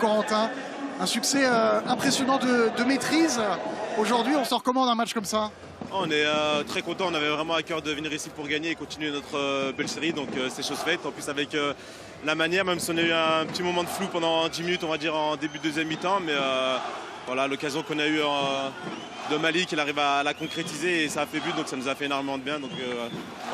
Corentin. Un succès impressionnant de maîtrise. Aujourd'hui, on sort comment d'un match comme ça? On est très content, on avait vraiment à cœur de venir ici pour gagner et continuer notre belle série, donc c'est chose faite. En plus avec la manière, même si on a eu un petit moment de flou pendant 10 minutes, on va dire en début de deuxième mi-temps, mais voilà, l'occasion qu'on a eue de Malik, il arrive à la concrétiser et ça a fait but, donc ça nous a fait énormément de bien, donc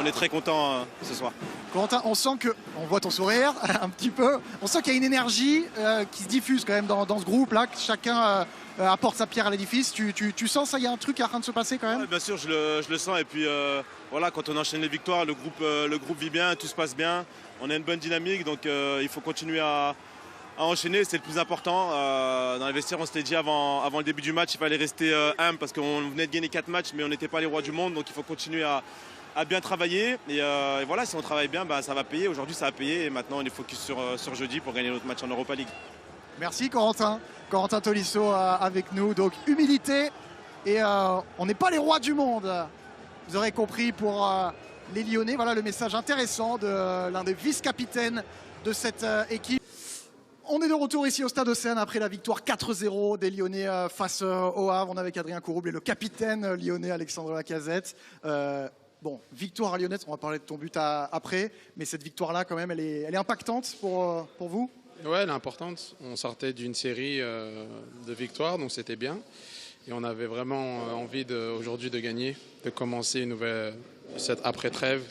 on est très content ce soir. Corentin, on sent que, on voit ton sourire un petit peu, on sent qu'il y a une énergie qui se diffuse quand même dans ce groupe-là, que chacun apporte sa pierre à l'édifice. Tu sens ça, il y a un truc qui est en train de se passer quand même? Ouais, bien sûr, je le sens. Et puis voilà, quand on enchaîne les victoires, le groupe vit bien, tout se passe bien. On a une bonne dynamique, donc il faut continuer à enchaîner, c'est le plus important. Dans les vestiaires, on s'était dit avant le début du match, il fallait rester humble parce qu'on venait de gagner 4 matchs, mais on n'était pas les rois du monde, donc il faut continuer à bien travailler. Et voilà, si on travaille bien, ça va payer. Aujourd'hui, ça a payé et maintenant, on est focus sur jeudi pour gagner notre match en Europa League. Merci Corentin. Corentin Tolisso avec nous. Donc humilité et on n'est pas les rois du monde. Vous aurez compris pour les Lyonnais. Voilà le message intéressant de l'un des vice-capitaines de cette équipe. On est de retour ici au Stade Océane après la victoire 4-0 des Lyonnais face au Havre. On est avec Adrien Couroub et le capitaine lyonnais Alexandre Lacazette. Bon, victoire lyonnaise, on va parler de ton but après, mais cette victoire-là, quand même, elle est impactante pour vous? Ouais, elle est importante. On sortait d'une série de victoires, donc c'était bien. Et on avait vraiment envie aujourd'hui de gagner, de commencer une nouvelle, cette après-trêve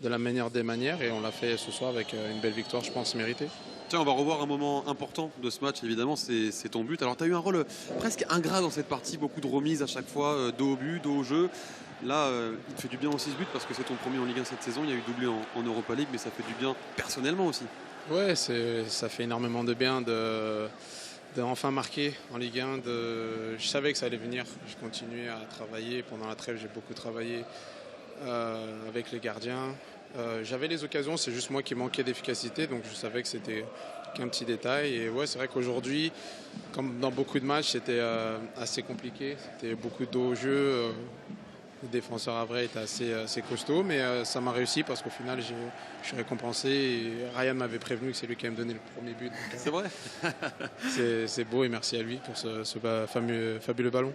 de la meilleure des manières. Et on l'a fait ce soir avec une belle victoire, je pense, méritée. Tiens, on va revoir un moment important de ce match, évidemment, c'est ton but. Alors, tu as eu un rôle presque ingrat dans cette partie, beaucoup de remises à chaque fois, dos au but, dos au jeu. Là, il te fait du bien aussi ce but parce que c'est ton premier en Ligue 1 cette saison. Il y a eu doublé en Europa League, mais ça fait du bien personnellement aussi. Ouais, ça fait énormément de bien de enfin marquer en Ligue 1. Je savais que ça allait venir. Je continuais à travailler. Pendant la trêve, j'ai beaucoup travaillé avec les gardiens. J'avais les occasions, c'est juste moi qui manquais d'efficacité, donc je savais que c'était qu'un petit détail. Et ouais, c'est vrai qu'aujourd'hui, comme dans beaucoup de matchs, c'était assez compliqué. C'était beaucoup de dos au jeu. Le défenseur à vrai était assez costaud, mais ça m'a réussi parce qu'au final, je suis récompensé. Et Ryan m'avait prévenu que c'est lui qui allait me donner le premier but. C'est vrai. C'est beau et merci à lui pour ce fabuleux ballon.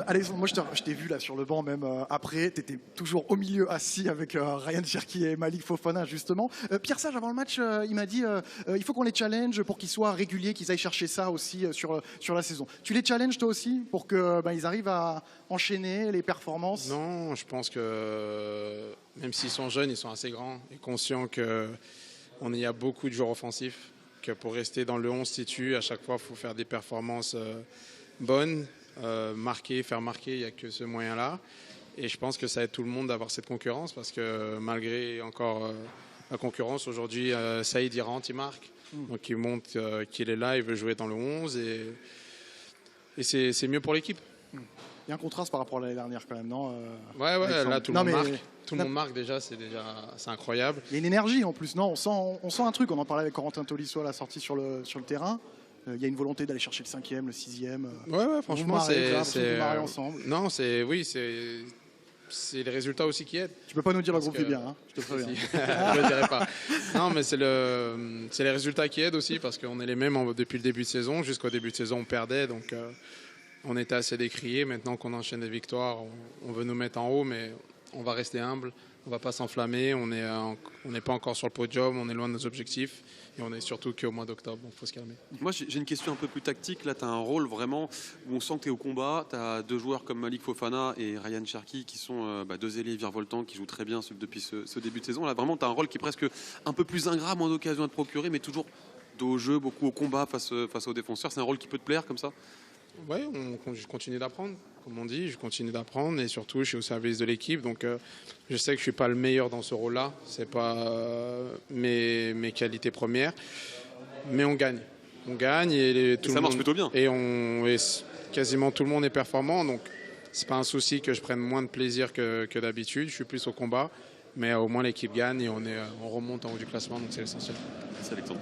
Alexandre, moi je t'ai vu là sur le banc même après, tu étais toujours au milieu assis avec Ryan Cherki et Malik Fofana justement. Pierre Sage avant le match il m'a dit il faut qu'on les challenge pour qu'ils soient réguliers, qu'ils aillent chercher ça aussi sur la saison. Tu les challenges toi aussi pour qu'ils arrivent à enchaîner les performances? Non, je pense que même s'ils sont jeunes, ils sont assez grands et conscients qu'il y a beaucoup de joueurs offensifs, que pour rester dans le 11 titu, à chaque fois il faut faire des performances bonnes. Faire marquer, il n'y a que ce moyen-là. Et je pense que ça aide tout le monde d'avoir cette concurrence parce que malgré encore la concurrence, aujourd'hui, Saïd il rentre, il marque. Donc il montre qu'il est là, il veut jouer dans le 11 et c'est mieux pour l'équipe. Il y a un contraste par rapport à l'année dernière quand même, non? Ouais, là tout le monde marque. Tout le Non. monde marque déjà, c'est incroyable. Il y a une énergie en plus, non? On sent un truc, on en parlait avec Corentin Tolisso à la sortie sur le terrain. Il y a une volonté d'aller chercher le 5e, le 6e. Ouais, franchement, c'est ensemble. Non, c'est les résultats aussi qui aident. Tu peux pas nous dire le groupe est bien, hein, je te préviens. Je le dirai pas. Non, mais c'est les résultats qui aident aussi parce qu'on est les mêmes depuis le début de saison. Jusqu'au début de saison, on perdait, donc on était assez décriés. Maintenant qu'on enchaîne les victoires, on veut nous mettre en haut, mais on va rester humble. On ne va pas s'enflammer, on n'est pas encore sur le podium, on est loin de nos objectifs et on est surtout qu'au mois d'octobre, donc il faut se calmer. Moi, j'ai une question un peu plus tactique. Là, tu as un rôle vraiment où on sent que tu es au combat. Tu as deux joueurs comme Malik Fofana et Ryan Cherki qui sont deux ailiers virevoltants qui jouent très bien depuis ce début de saison. Là, vraiment, tu as un rôle qui est presque un peu plus ingrat, moins d'occasions à te procurer, mais toujours dos au jeu, beaucoup au combat face aux défenseurs. C'est un rôle qui peut te plaire comme ça? Oui, je continue d'apprendre, comme on dit, je continue d'apprendre et surtout je suis au service de l'équipe, donc je sais que je ne suis pas le meilleur dans ce rôle-là, ce n'est pas mes qualités premières, mais on gagne. On gagne et ça marche plutôt bien. Et quasiment tout le monde est performant, donc ce n'est pas un souci que je prenne moins de plaisir que d'habitude, je suis plus au combat, mais au moins l'équipe gagne et on remonte en haut du classement, donc c'est l'essentiel. C'est Alexandre.